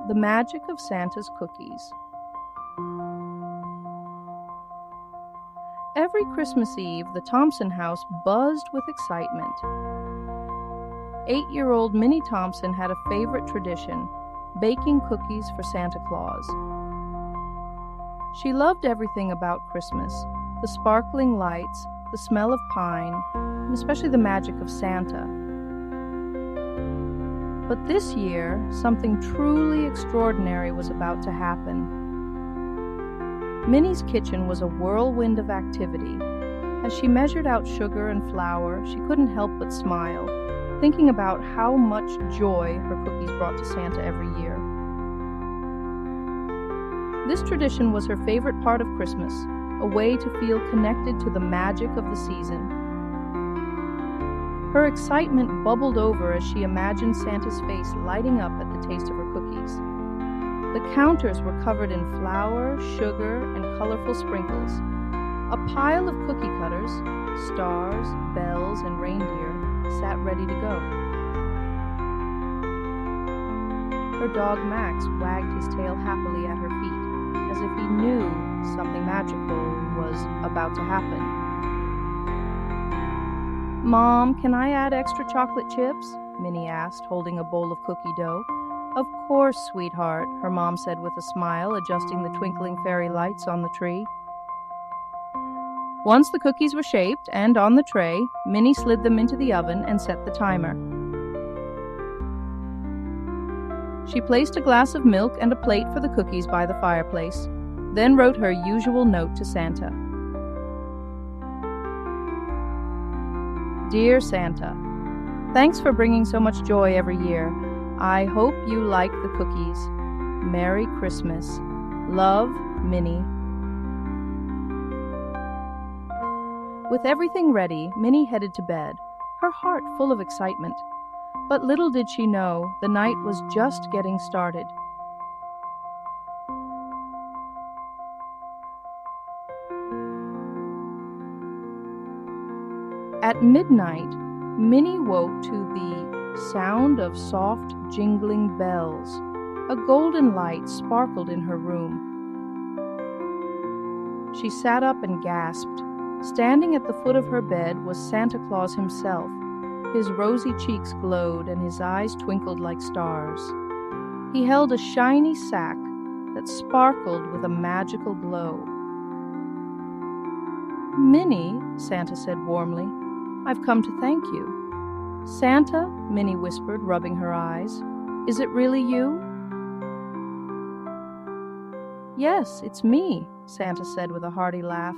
The Magic of Santa's Cookies. Every Christmas Eve, the Thompson house buzzed with excitement. 8-year-old Minnie Thompson had a favorite tradition: baking cookies for Santa Claus. She loved everything about Christmas: the sparkling lights, the smell of pine, and especially the magic of Santa. But this year, something truly extraordinary was about to happen. Minnie's kitchen was a whirlwind of activity. As she measured out sugar and flour, she couldn't help but smile, thinking about how much joy her cookies brought to Santa every year. This tradition was her favorite part of Christmas, a way to feel connected to the magic of the season. Her excitement bubbled over as she imagined Santa's face lighting up at the taste of her cookies. The counters were covered in flour, sugar, and colorful sprinkles. A pile of cookie cutters, stars, bells, and reindeer sat ready to go. Her dog Max wagged his tail happily at her feet, as if he knew something magical was about to happen. "Mom, can I add extra chocolate chips?" Minnie asked, holding a bowl of cookie dough. "Of course, sweetheart," her mom said with a smile, adjusting the twinkling fairy lights on the tree. Once the cookies were shaped and on the tray, Minnie slid them into the oven and set the timer. She placed a glass of milk and a plate for the cookies by the fireplace, then wrote her usual note to Santa. "Dear Santa, thanks for bringing so much joy every year. I hope you like the cookies. Merry Christmas. Love, Minnie." With everything ready, Minnie headed to bed, her heart full of excitement. But little did she know, the night was just getting started. At midnight, Minnie woke to the sound of soft, jingling bells. A golden light sparkled in her room. She sat up and gasped. Standing at the foot of her bed was Santa Claus himself. His rosy cheeks glowed and his eyes twinkled like stars. He held a shiny sack that sparkled with a magical glow. "Minnie," Santa said warmly, "I've come to thank you." "Santa," Minnie whispered, rubbing her eyes, "is it really you?" "Yes, it's me," Santa said with a hearty laugh.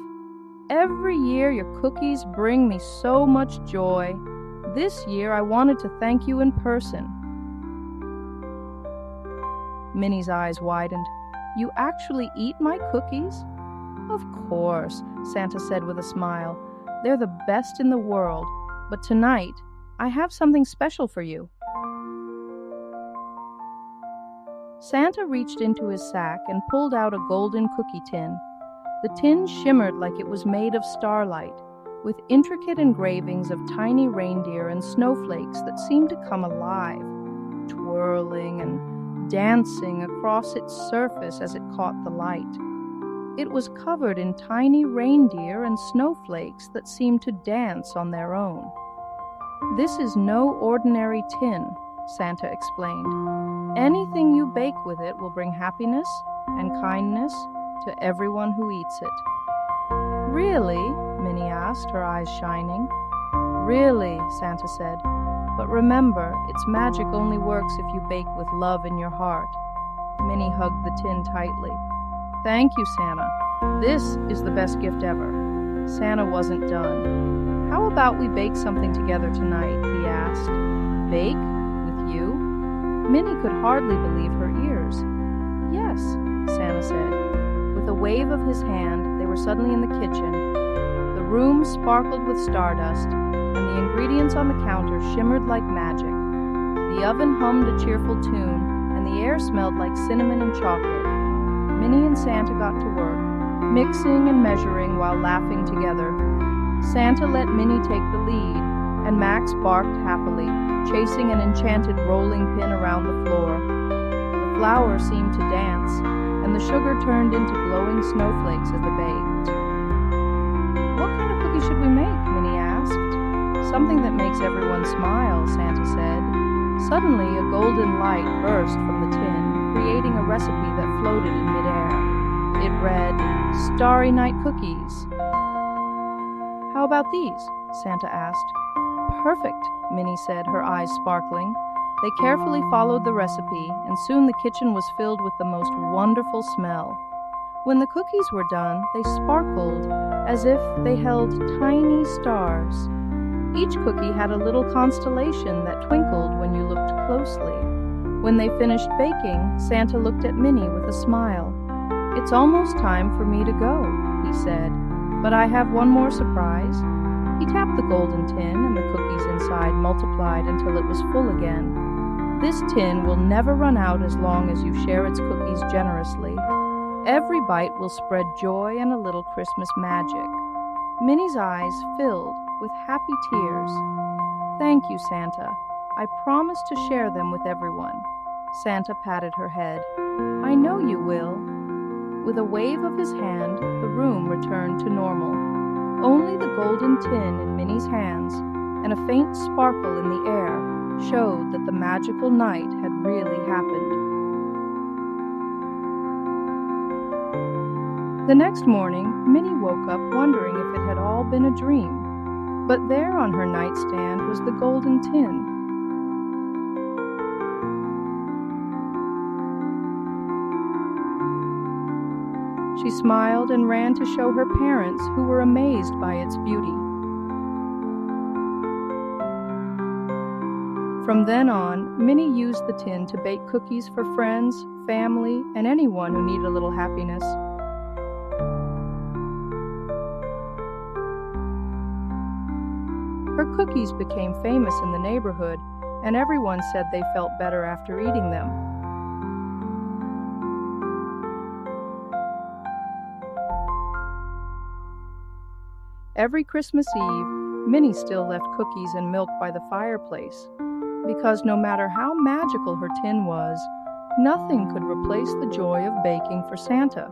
"Every year your cookies bring me so much joy. This year I wanted to thank you in person." Minnie's eyes widened. "You actually eat my cookies?" "Of course," Santa said with a smile. "They're the best in the world, but tonight I have something special for you." Santa reached into his sack and pulled out a golden cookie tin. The tin shimmered like it was made of starlight, with intricate engravings of tiny reindeer and snowflakes that seemed to come alive, twirling and dancing across its surface as it caught the light. It was covered in tiny reindeer and snowflakes that seemed to dance on their own. "This is no ordinary tin," Santa explained. "Anything you bake with it will bring happiness and kindness to everyone who eats it." "Really?" Minnie asked, her eyes shining. "Really," Santa said. "But remember, its magic only works if you bake with love in your heart." Minnie hugged the tin tightly. "Thank you, Santa. This is the best gift ever." Santa wasn't done. "How about we bake something together tonight?" he asked. "Bake? With you?" Minnie could hardly believe her ears. "Yes," Santa said. With a wave of his hand, they were suddenly in the kitchen. The room sparkled with stardust, and the ingredients on the counter shimmered like magic. The oven hummed a cheerful tune, and the air smelled like cinnamon and chocolate. Minnie and Santa got to work, mixing and measuring while laughing together. Santa let Minnie take the lead, and Max barked happily, chasing an enchanted rolling pin around the floor. The flour seemed to dance, and the sugar turned into glowing snowflakes as they baked. "What kind of cookies should we make?" Minnie asked. "Something that makes everyone smile," Santa said. Suddenly, a golden light burst from the tin, creating a recipe that floated in midair. It read, "Starry Night Cookies." "How about these?" Santa asked. "Perfect," Minnie said, her eyes sparkling. They carefully followed the recipe, and soon the kitchen was filled with the most wonderful smell. When the cookies were done, they sparkled as if they held tiny stars. Each cookie had a little constellation that twinkled when you looked closely. When they finished baking, Santa looked at Minnie with a smile. "It's almost time for me to go," he said, "but I have one more surprise." He tapped the golden tin, and the cookies inside multiplied until it was full again. "This tin will never run out as long as you share its cookies generously. Every bite will spread joy and a little Christmas magic." Minnie's eyes filled with happy tears. "Thank you, Santa. I promise to share them with everyone." Santa patted her head. "I know you will." With a wave of his hand, the room returned to normal. Only the golden tin in Minnie's hands and a faint sparkle in the air showed that the magical night had really happened. The next morning, Minnie woke up wondering if it had all been a dream. But there on her nightstand was the golden tin. She smiled and ran to show her parents, who were amazed by its beauty. From then on, Minnie used the tin to bake cookies for friends, family, and anyone who needed a little happiness. Her cookies became famous in the neighborhood, and everyone said they felt better after eating them. Every Christmas Eve, Minnie still left cookies and milk by the fireplace, because no matter how magical her tin was, nothing could replace the joy of baking for Santa.